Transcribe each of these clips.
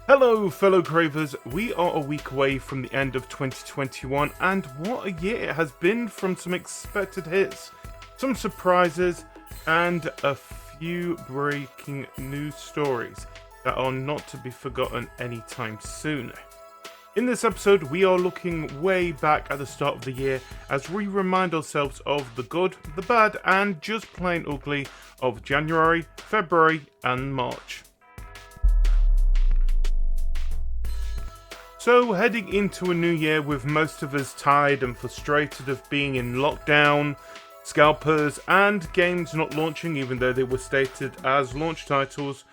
Hello, fellow Cravers. We are a week away from the end of 2021, and what a year it has been from some expected hits, some surprises, and a few breaking news stories that are not to be forgotten anytime soon. In this episode, we are looking way back at the start of the year as we remind ourselves of the good, the bad, and just plain ugly of January, February, and March. So, heading into a new year with most of us tired and frustrated of being in lockdown, scalpers, and games not launching even though they were stated as launch titles,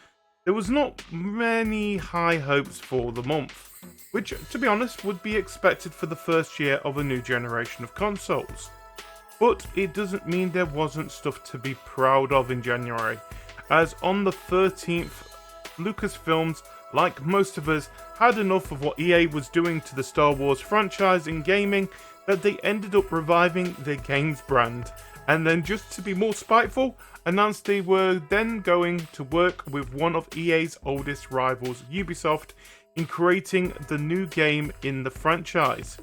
there was not many high hopes for the month, which, to be honest, would be expected for the first year of a new generation of consoles. But it doesn't mean there wasn't stuff to be proud of in January, as on the 13th, Lucasfilms, like most of us, had enough of what EA was doing to the Star Wars franchise in gaming that they ended up reviving their games brand, and then just to be more spiteful, announced they were then going to work with one of EA's oldest rivals, Ubisoft, in creating the new game in the franchise.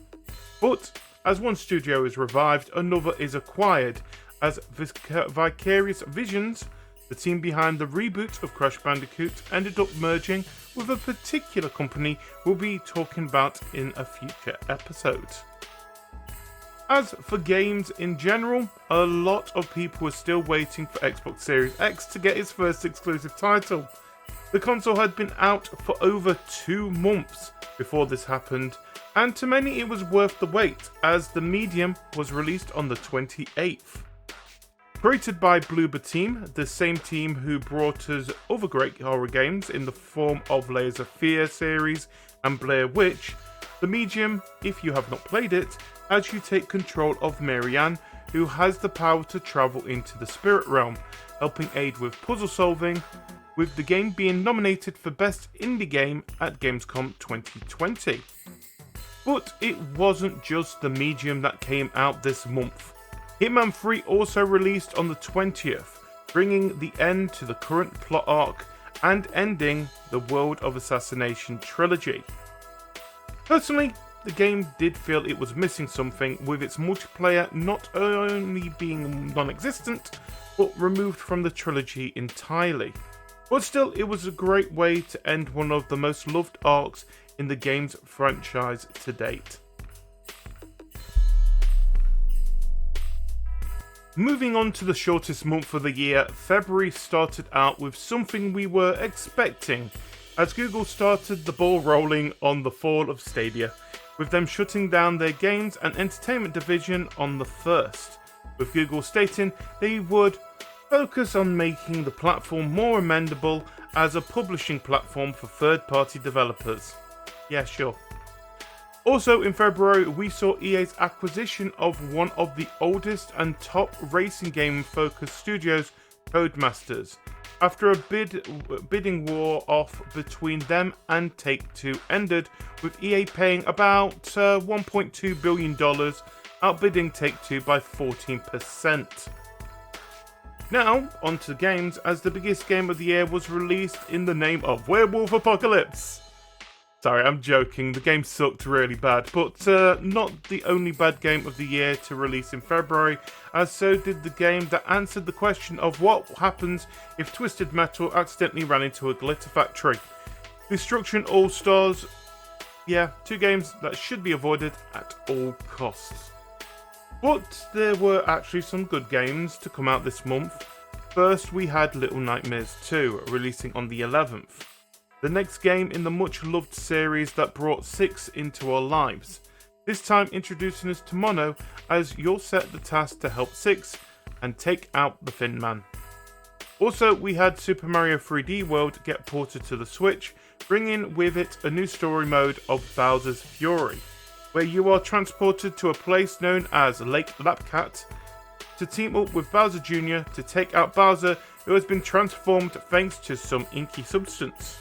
But as one studio is revived, another is acquired, as Vicarious Visions, the team behind the reboot of Crash Bandicoot, ended up merging with a particular company we'll be talking about in a future episode. As for games in general, a lot of people were still waiting for Xbox Series X to get its first exclusive title. The console had been out for over 2 months before this happened, and to many it was worth the wait, as the Medium was released on the 28th. Created by Bloober Team, the same team who brought us other great horror games in the form of Layers of Fear series and Blair Witch, the Medium, if you have not played it, as you take control of Marianne, who has the power to travel into the spirit realm, helping aid with puzzle solving, with the game being nominated for Best Indie Game at Gamescom 2020. But it wasn't just the Medium that came out this month. Hitman 3 also released on the 20th, bringing the end to the current plot arc and ending the World of Assassination trilogy. Personally, the game did feel it was missing something, with its multiplayer not only being non-existent, but removed from the trilogy entirely. But still, it was a great way to end one of the most loved arcs in the game's franchise to date. Moving on to the shortest month of the year, February started out with something we were expecting, as Google started the ball rolling on the fall of Stadia, with them shutting down their games and entertainment division on the 1st, with Google stating they would focus on making the platform more amendable as a publishing platform for third-party developers. Yeah, sure. Also in February, we saw EA's acquisition of one of the oldest and top racing game-focused studios, Codemasters, after a bidding war off between them and Take-Two ended, with EA paying about $1.2 billion, outbidding Take-Two by 14%. Now, on to games, as the biggest game of the year was released in the name of Werewolf Apocalypse. Sorry, I'm joking, the game sucked really bad, but not the only bad game of the year to release in February, as so did the game that answered the question of what happens if Twisted Metal accidentally ran into a glitter factory. Destruction All Stars, yeah, 2 games that should be avoided at all costs. But there were actually some good games to come out this month. First, we had Little Nightmares 2, releasing on the 11th. The next game in the much-loved series that brought Six into our lives. This time introducing us to Mono, as you're set the task to help Six and take out the Thin Man. Also, we had Super Mario 3D World get ported to the Switch, bringing with it a new story mode of Bowser's Fury, where you are transported to a place known as Lake Lapcat to team up with Bowser Jr. to take out Bowser, who has been transformed thanks to some inky substance.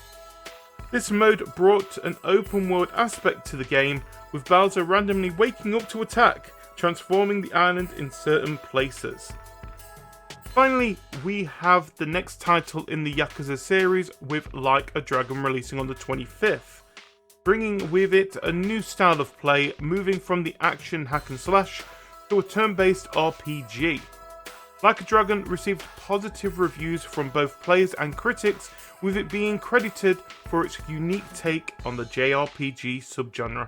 This mode brought an open world aspect to the game, with Bowser randomly waking up to attack, transforming the island in certain places. Finally, we have the next title in the Yakuza series with Like a Dragon releasing on the 25th, bringing with it a new style of play, moving from the action hack and slash to a turn-based RPG. Like a Dragon received positive reviews from both players and critics, with it being credited for its unique take on the JRPG subgenre.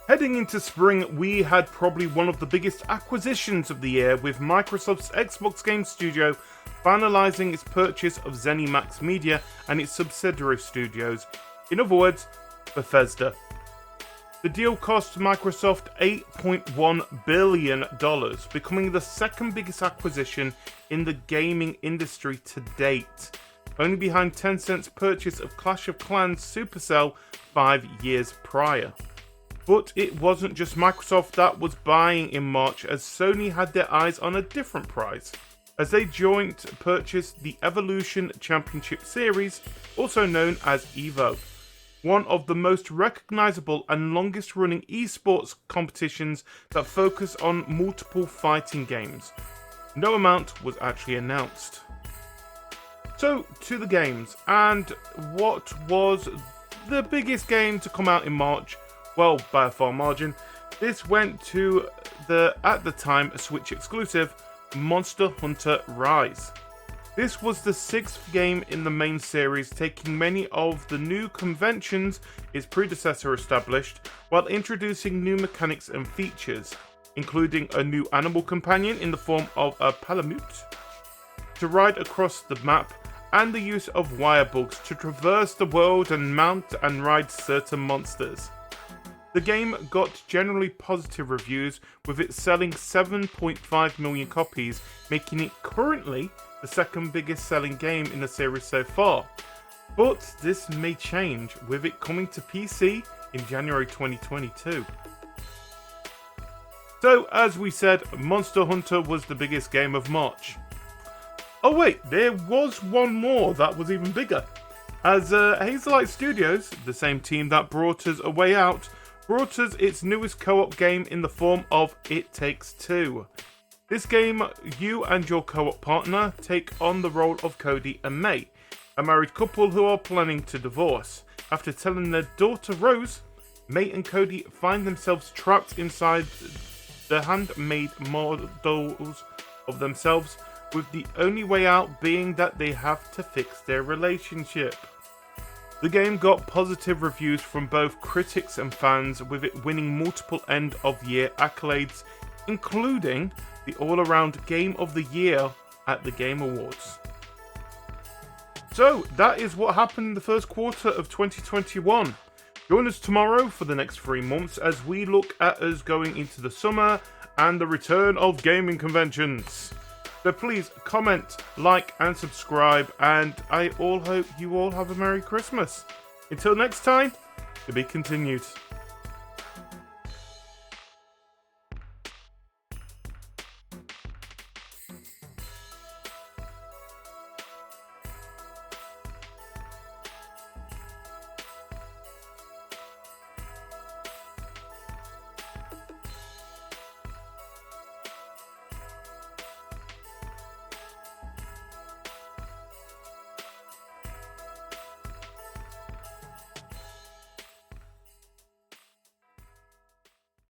Heading into spring, we had probably one of the biggest acquisitions of the year, with Microsoft's Xbox Game Studio finalizing its purchase of ZeniMax Media and its subsidiary studios, in other words, Bethesda. The deal cost Microsoft $8.1 billion, becoming the second biggest acquisition in the gaming industry to date, only behind Tencent's purchase of Clash of Clans Supercell 5 years prior. But it wasn't just Microsoft that was buying in March, as Sony had their eyes on a different prize, as they joint purchased the Evolution Championship Series, also known as EVO, one of the most recognizable and longest running esports competitions that focus on multiple fighting games. No amount was actually announced. So, to the games, and what was the biggest game to come out in March? Well, by a far margin, this went to the, at the time, Switch exclusive, Monster Hunter Rise. This was the 6th game in the main series, taking many of the new conventions its predecessor established, while introducing new mechanics and features, including a new animal companion in the form of a palamute to ride across the map, and the use of wirebugs to traverse the world and mount and ride certain monsters. The game got generally positive reviews, with it selling 7.5 million copies, making it currently the second biggest selling game in the series so far. But this may change, with it coming to PC in January 2022. So, as we said, Monster Hunter was the biggest game of March. Oh wait, there was one more that was even bigger, as Hazelight Studios, the same team that brought us A Way Out, brought us its newest co-op game in the form of It Takes Two. This game, you and your co-op partner take on the role of Cody and May, a married couple who are planning to divorce. After telling their daughter Rose, May and Cody find themselves trapped inside the handmade models of themselves, with the only way out being that they have to fix their relationship. The game got positive reviews from both critics and fans, with it winning multiple end-of-year accolades, including the all-around Game of the Year at the Game Awards. So, that is what happened in the first quarter of 2021. Join us tomorrow for the next 3 months as we look at us going into the summer and the return of gaming conventions. So please comment, like and subscribe, and I hope you all have a Merry Christmas. Until next time, to be continued.